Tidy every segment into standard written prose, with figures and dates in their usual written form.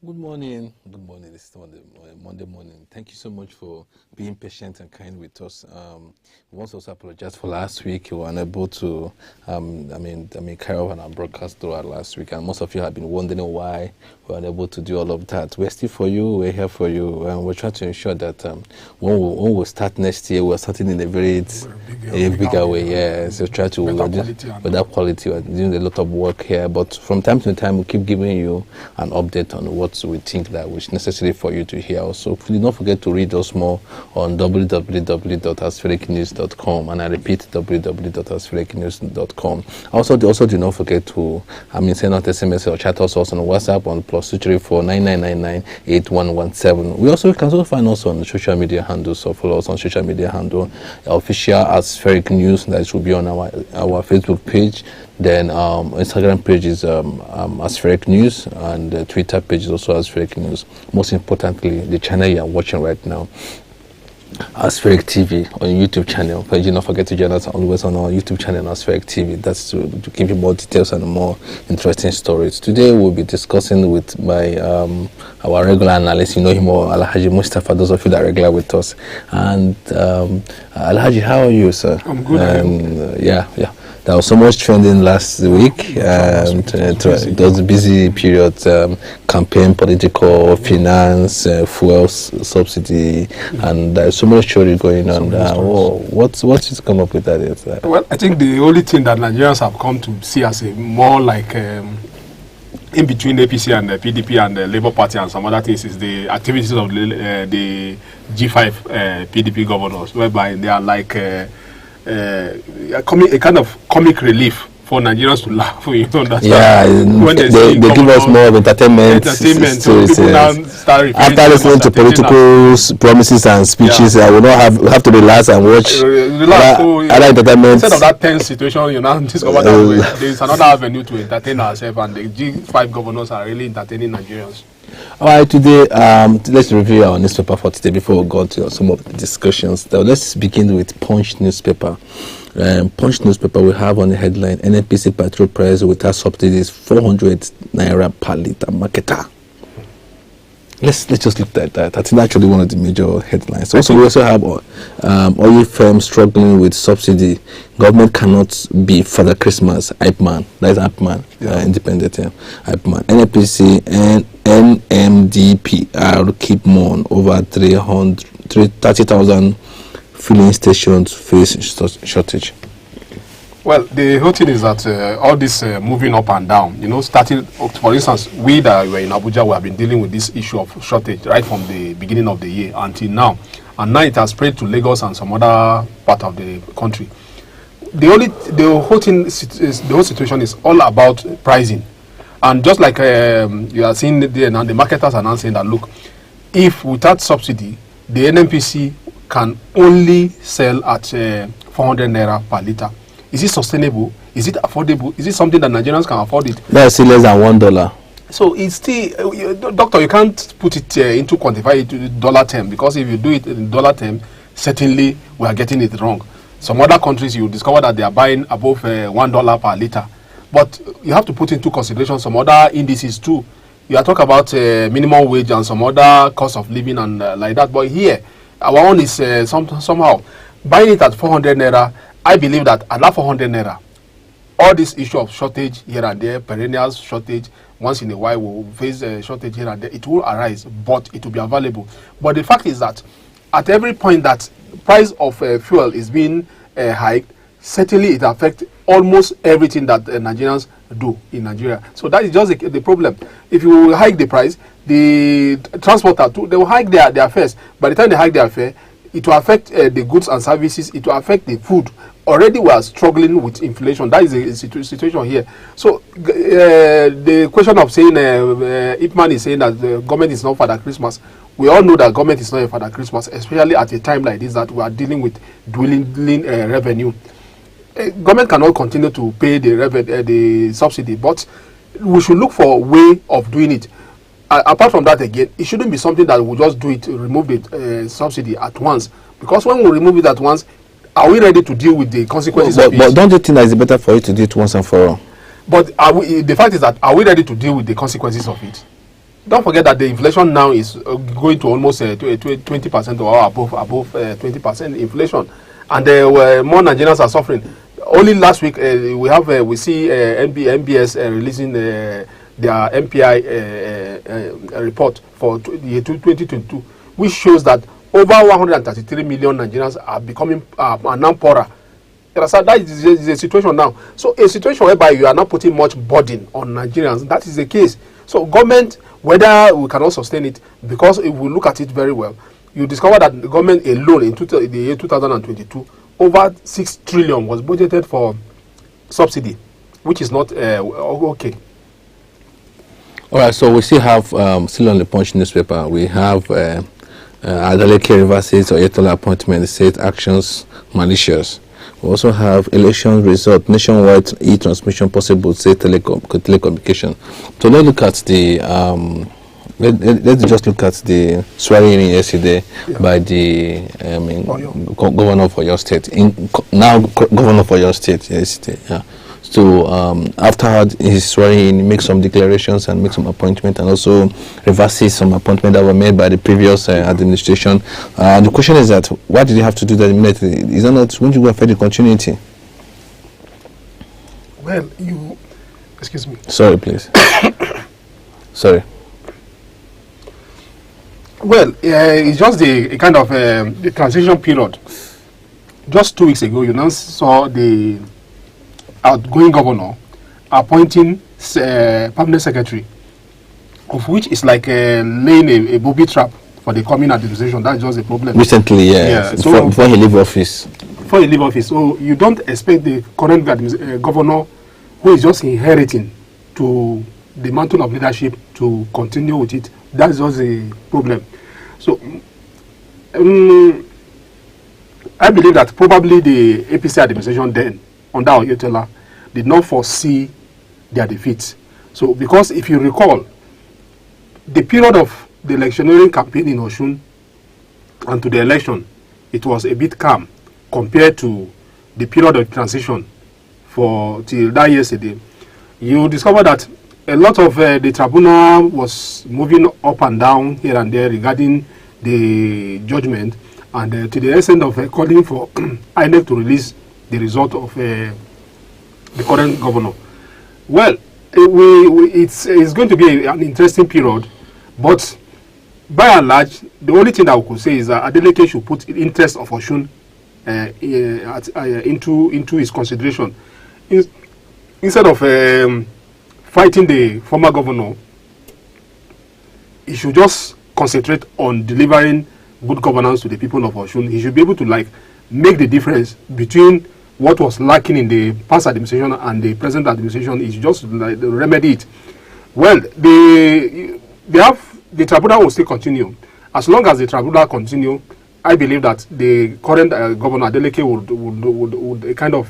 Good morning. Good morning. This is Monday morning. Thank you so much for being patient and kind with us. We want to also apologize for last week. We were unable to, carry on our broadcast throughout last week, and most of you have been wondering why we were unable to do all of that. We're still for you. We're here for you, and we're trying to ensure that when we start next year, we're starting in a very bigger way. Yeah, so try to with that quality. We're doing a lot of work here, but from time to time, we keep giving you an update on what we think that is necessary for you to hear. Also, please don't forget to read us more on www.asfericnews.com, and I repeat, www.asfericnews.com. Also do not forget to send out SMS or chat us also on WhatsApp on +234 9999 8117. We also can also find us on social media handles, so follow us on social media handle official Aspheric News. That will be on our Facebook page. Then Instagram page is Aspheric News, and the Twitter page is also Aspheric News. Most importantly, the channel you are watching right now, Aspheric TV on YouTube channel. But do not forget to join us always on our YouTube channel, Aspheric TV. That's to give you more details and more interesting stories. Today we'll be discussing with our regular analyst. You know him, Alhaji Mustafa. Those of you that are regular with us. And Alhaji, how are you, sir? I'm good. Yeah. There was so much trending last week. It was a busy period, campaign, political, finance, fuel subsidy, and there's so much story going on. What's just come up with that? Well, I think the only thing that Nigerians have come to see as a more like in between APC and the PDP and the Labour Party and some other things is the activities of the G5 PDP governors, whereby they are like a kind of comic relief for Nigerians to laugh. You understand? Yeah, when they give us more of entertainment. So people now start after listening to political promises and speeches, we have to relax and watch other entertainment. Instead of that tense situation, you now discover that there is another avenue to entertain ourselves, and the G5 governors are really entertaining Nigerians. All right, today, let's review our newspaper for today before we go to some of the discussions. So let's begin with Punch newspaper. Punch newspaper, we have on the headline, NNPC petrol price without subsidies, 400 naira per litre marketer. Let's just look at that. I think actually one of the major headlines. Also, we also have oil firms struggling with subsidy. Government cannot be Father Christmas. Hype man, that is hype man, independent hype man. NNPC and NMDPR keep on over 30,000 filling stations face shortage. Well, the whole thing is that all this moving up and down, starting, for instance, we that were in Abuja, we have been dealing with this issue of shortage right from the beginning of the year until now. And now it has spread to Lagos and some other part of the country. The whole situation is all about pricing. And just like you are seeing there now, the marketers are now saying that, look, if without subsidy, the NNPC can only sell at 400 naira per litre. Is it sustainable? Is it affordable? Is it something that Nigerians can afford it? That's still less than $1. So it's still, doctor, you can't put it into quantify it to dollar term, because if you do it in dollar term, certainly we are getting it wrong. Some other countries, you discover that they are buying above $1 per litre. But you have to put into consideration some other indices too. You are talking about minimum wage and some other cost of living and like that. But here, our own is somehow buying it at 400 naira. I believe that at that 400 naira, all this issue of shortage here and there, perennial shortage, once in a while we'll face a shortage here and there, it will arise, but it will be available. But the fact is that at every point that price of fuel is being hiked, certainly it affects almost everything that Nigerians do in Nigeria. So that is just the problem. If you hike the price, the transporter too, they will hike their fares. By the time they hike their fare, it will affect the goods and services. It will affect the food. Already we are struggling with inflation. That is the situation here. So the question of saying, Ipman is saying that the government is not Father Christmas. We all know that government is not a Father Christmas, especially at a time like this that we are dealing with dwindling revenue. Government cannot continue to pay the subsidy, but we should look for a way of doing it. Apart from that, again, it shouldn't be something that we just do it, remove the subsidy at once. Because when we remove it at once, are we ready to deal with the consequences of it? But don't you think that it's better for you to do it once and for all? But the fact is that, are we ready to deal with the consequences of it? don't forget that the inflation now is going to almost 20% or above 20% inflation, and more Nigerians are suffering. Only last week we see MBS releasing their MPI report for the year 2022, which shows that over 133 million Nigerians are now poorer. So that is the situation now. So a situation whereby you are not putting much burden on Nigerians, that is the case. So government, whether we cannot sustain it, because if we look at it very well, you discover that the government alone in the year 2022, over 6 trillion was budgeted for subsidy, which is not okay. All right, so we still have, still on the Punch newspaper, we have Adeleke reverses Oyetola appointment, state actions malicious. We also have election result, nationwide e-transmission possible, say telecommunication. So let's look at the, let's just look at the swearing in yesterday by the governor for your state. Now governor for your state yesterday. Yeah. So after his swearing in, make some declarations and make some appointment, and also reverses some appointment that were made by the previous administration. The question is that why did he have to do that immediately? Is that not going to affect the continuity? Well, excuse me. Sorry, please. Sorry. Well, it's just a kind of the transition period. Just 2 weeks ago, you now saw the outgoing governor appointing permanent secretary, of which is like laying a booby trap for the coming administration. That's just a problem. Recently, yeah. So before he leave office. Before he leave office, so you don't expect the current governor, who is just inheriting to the mantle of leadership, to continue with it. That's just a problem. So I believe that probably the APC administration then, under Oyetola, did not foresee their defeat. So, because if you recall, the period of the electioneering campaign in Osun and to the election, it was a bit calm compared to the period of transition till that yesterday. You discover that a lot of the tribunal was moving up and down here and there regarding the judgment, and to the extent of calling for INEC to release the result of the current governor. Well, it's going to be an interesting period, but by and large, the only thing that we could say is that Adeleke should put the interest of Osun into his consideration. Instead of fighting the former governor, he should just concentrate on delivering good governance to the people of Osun. He should be able to make the difference between what was lacking in the past administration and the present administration. Is just remedy it. Well, the tribunal will still continue. As long as the tribunal continue, I believe that the current governor Adeleke would kind of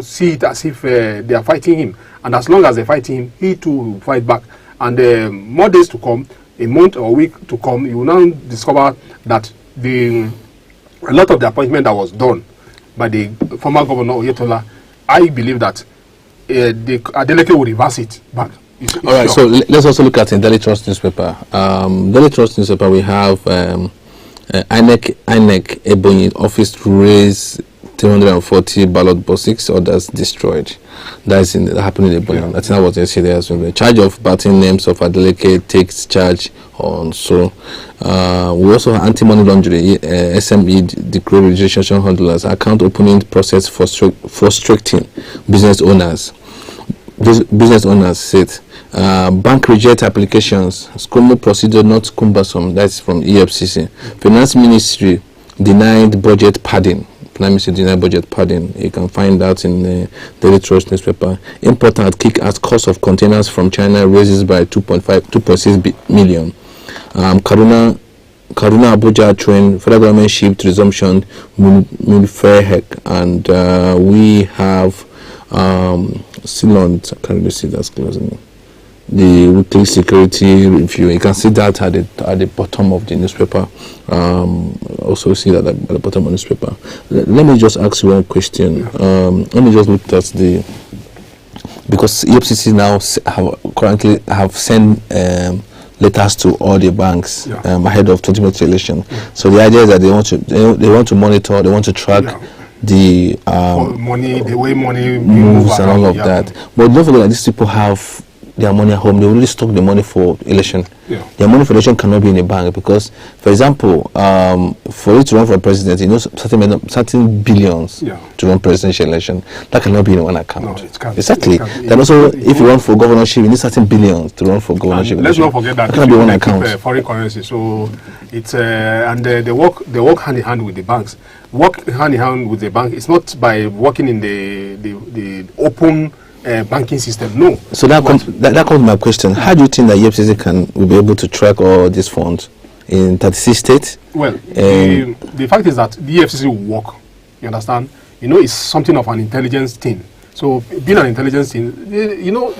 see it as if they are fighting him, and as long as they fight him, he too will fight back. And more days to come, a month or a week to come, you will now discover that a lot of the appointment that was done by the former governor Oyetola, I believe that the Adeleke will reverse it back. All right, so let's also look at the Daily Trust newspaper. Daily Trust newspaper, we have INEC Ebonyi office to raise 340 ballot box, 6 others destroyed. That's happening in Ebonyi. I think that was yesterday as well. The charge of batting names of Adeleke takes charge on. So we also have anti-money laundering, SME decree registration handlers, account opening process frustrating business owners. Business owners said bank reject applications, SCOMO procedure not cumbersome. That's from EFCC. Finance Ministry denied budget padding. Finance Ministry denied budget padding. You can find that in the Daily Trust newspaper. Important kick as cost of containers from China raises by 2.6 million. Kaduna Abuja train, federal government shift resumption, Mulfehek, and we have still on, can you see that's closing the weekly security review. You can see that at the bottom of the newspaper. Also see that at the bottom of the newspaper. Let me just ask you one question. Let me just look at because EFCC now currently have sent letters to all the banks ahead of 2020 election. So the idea is that they want to monitor, they want to track the money, the way money moves and all of that. But don't forget that these people have their money at home. They already stock the money for election. Their money for election cannot be in a bank because, for example, for you to run for president, you know, certain billions to run presidential election. That cannot be in one account. No, it can't. Exactly. Then also, if you run for governorship, you need certain billions to run for governorship. Let's not forget that cannot be one account. Foreign currency. So it's and they work hand in hand with the banks. Work hand in hand with the bank. It's not by working in the open banking system. No. So that comes to my question. How do you think that EFCC will be able to track all these funds in 36 states? Well, the fact is that the EFCC will work. You understand? You know, it's something of an intelligence thing. So being an intelligence thing, you know,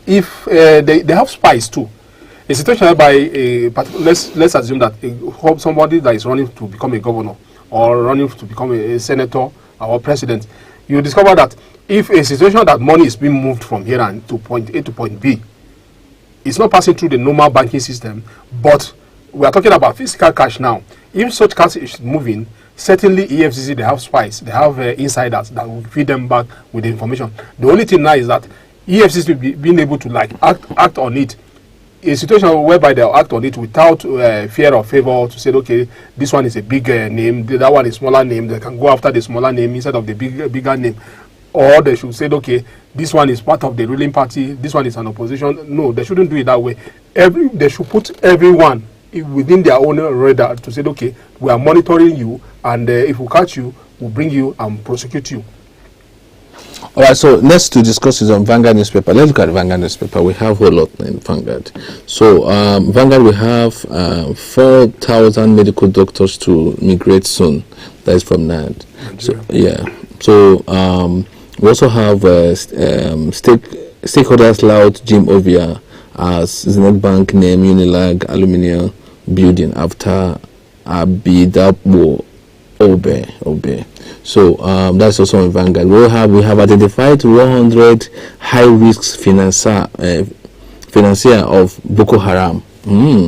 if they have spies too. A situation whereby let's assume that somebody that is running to become a governor or running to become a senator or president, you discover that if a situation that money is being moved from here and to point A to point B, it's not passing through the normal banking system, but we are talking about physical cash now. If such cash is moving, certainly EFCC, they have spies, they have insiders that will feed them back with the information. The only thing now is that EFCC being able to like act on it. A situation whereby they'll act on it without fear or favor to say, okay, this one is a big name, that one is smaller name, they can go after the smaller name instead of the bigger name. Or they should say, okay, this one is part of the ruling party, this one is an opposition. No, they shouldn't do it that way. They should put everyone within their own radar to say, okay, we are monitoring you, and if we catch you, we'll bring you and prosecute you. All right, so next to discuss is on Vanguard newspaper. Let's look at Vanguard newspaper. We have a whole lot in Vanguard. So Vanguard, we have 4,000 medical doctors to migrate soon. That is from NAD. So, yeah. So we also have stakeholders loud Jim Ovia as Zenith Bank name Unilag Aluminium building after Abidapo Obe. So that's also in Vanguard. We have identified 100 high-risk financier of Boko Haram.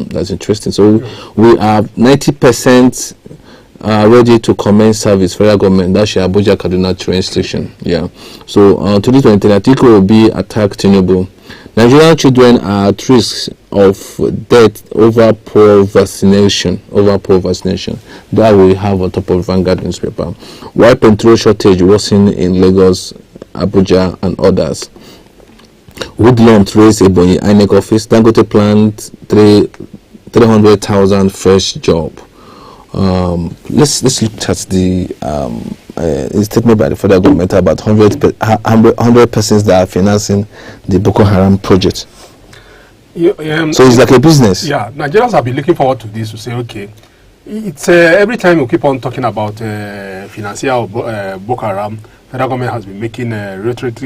That's interesting. So we have 90% ready to commence service. Federal government. That's Abuja Kaduna train station. Yeah. So 2023 article will be attack Tinubu. Nigerian children are at risk of death over poor vaccination. That we have on top of Vanguard newspaper. Why petrol shortage worsening in Lagos, Abuja, and others. Woodland raise Ebonyi INEC office. Dangote plant 300,000 fresh job. Let's look at the statement by the federal government about 100 persons that are financing the Boko Haram project. So it's like a business. Yeah, Nigerians have been looking forward to this to say, okay, it's every time we keep on talking about financier of Boko Haram, federal government has been making rhetoric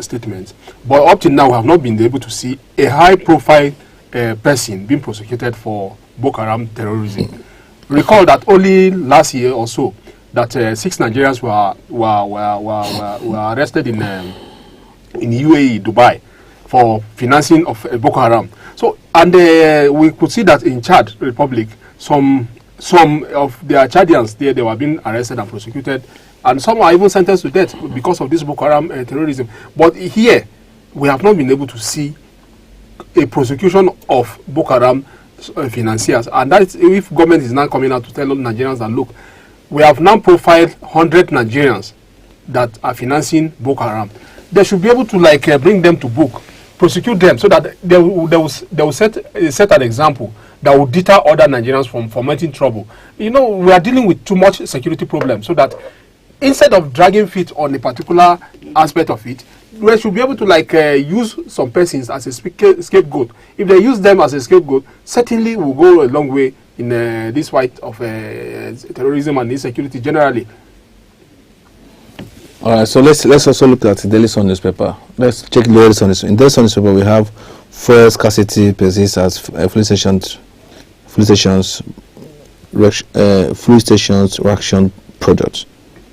statements, but up till now we have not been able to see a high-profile person being prosecuted for Boko Haram terrorism. Recall that only last year or so, that 6 Nigerians were arrested in UAE, Dubai, for financing of Boko Haram. So, and we could see that in Chad Republic, some of their Chadians there, they were being arrested and prosecuted, and some are even sentenced to death because of this Boko Haram terrorism. But here, we have not been able to see a prosecution of Boko Haram financiers, and that's if government is now coming out to tell all Nigerians that look, we have now profiled 100 Nigerians that are financing Boko Haram. They should be able to bring them to book, prosecute them, so that they will set an example that will deter other Nigerians from fomenting trouble. You know, we are dealing with too much security problems, so that instead of dragging feet on a particular aspect of it, we should be able to use some persons as a scapegoat. If they use them as a scapegoat, certainly will go a long way in this fight of terrorism and insecurity generally. All right, so let's also look at the Daily Sun newspaper. Let's check the Daily Sun newspaper. In Daily Sun newspaper, we have fuel scarcity persists as fuel stations ration products.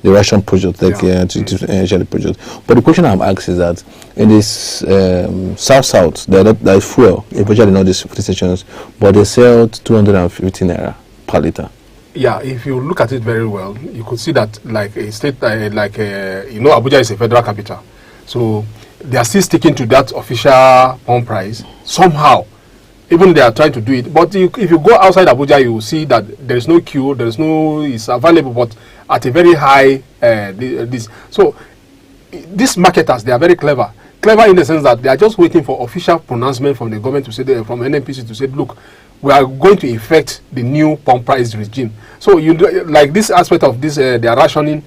the Russian project, like the project. But the question I'm asking is that in this south, there is fuel, especially in all these stations, but they sell 215 naira per liter. Yeah, if you look at it very well, you could see that like a state, Abuja is a federal capital, so they are still sticking to that official pump price somehow. Even they are trying to do it, but if you go outside Abuja, you will see that there is no queue, it's available, but at a very high So these marketers, they are very clever in the sense that they are just waiting for official pronouncement from the government to say, from NNPC to say, look, we are going to effect the new pump price regime. So like this aspect of this, they are rationing.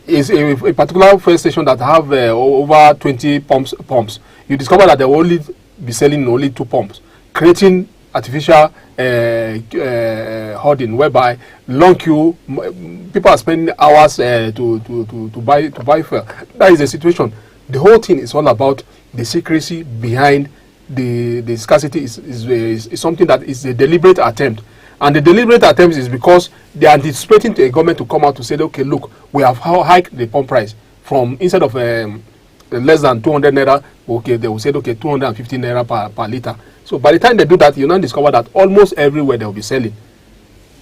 Is a particular fuel station that have over 20 pumps. You discover that they will only be selling only 2 pumps, creating artificial hoarding, whereby long queue, people are spending hours to buy fuel. That is the situation. The whole thing is all about the secrecy behind the scarcity. Is something that is a deliberate attempt. And the deliberate attempt is because they are anticipating to a government to come out to say, okay, look, we have hiked the pump price from, instead of less than 200 naira, okay, they will say, okay, 250 naira per liter. So by the time they do that, you now discover that almost everywhere they will be selling.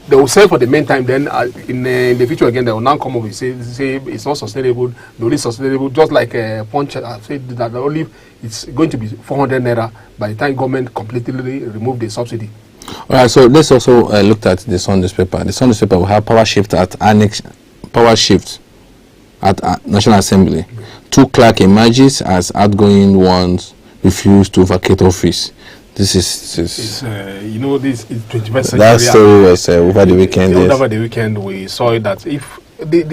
They will sell for the meantime, then in the future again, they will now come up and say it's not sustainable, the only sustainable, just like Punch said that only it's going to be 400 naira by the time government completely remove the subsidy. All right, so let's also look at the Sun newspaper. The Sun newspaper will have power shift at National Assembly. 2 clerk emerges as outgoing ones refuse to vacate office. This is this is 21st century. That story was over the weekend. Over the weekend, we saw that if the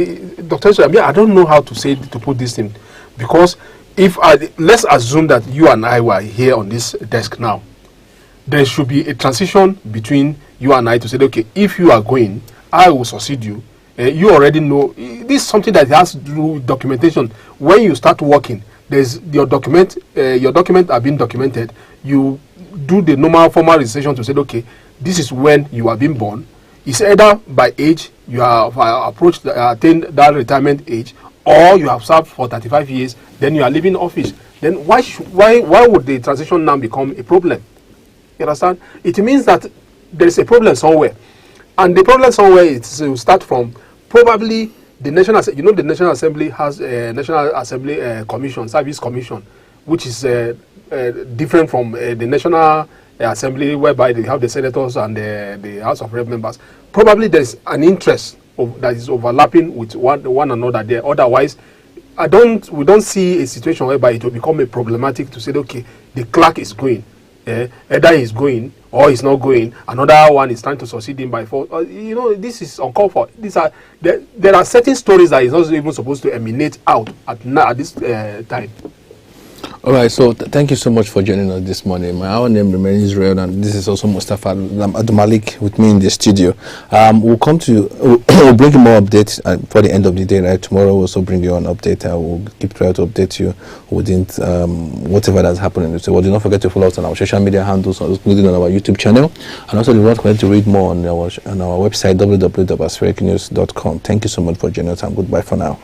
Dr. I don't know how to put this thing, because let's assume that you and I were here on this desk now. There should be a transition between you and I to say, okay, if you are going, I will succeed you. You already know this is something that has to do with documentation. When you start working, there's your document are being documented. You do the normal formal registration to say, okay, this is when you are being born. It's either by age you have attained that retirement age, or you have served for 35 years, then you are leaving office. Then why would the transition now become a problem? You understand? It means that there is a problem somewhere, and the problem somewhere is to start from probably the National. The National Assembly has a National Assembly Commission, Service Commission, which is different from the National Assembly, whereby they have the senators and the House of Rep members. Probably there is an interest that is overlapping with one another there. Otherwise, we don't see a situation whereby it will become a problematic to say, okay, the clerk is going. Either he's going or he's not going. Another one is trying to succeed him by force. This is uncalled for. There are certain stories that is not even supposed to emanate out at this time. All right, so thank you so much for joining us this morning. My own name remains Israel, and this is also Mustafa Adeleke with me in the studio. We'll bring you more updates for the end of the day. Right, tomorrow we'll also bring you an update. We'll keep trying to update you within whatever that's happening. So do not forget to follow us on our social media handles, including on our YouTube channel, and also do not forget to read more on our website www.asphericnews.com. Thank you so much for joining us, and goodbye for now.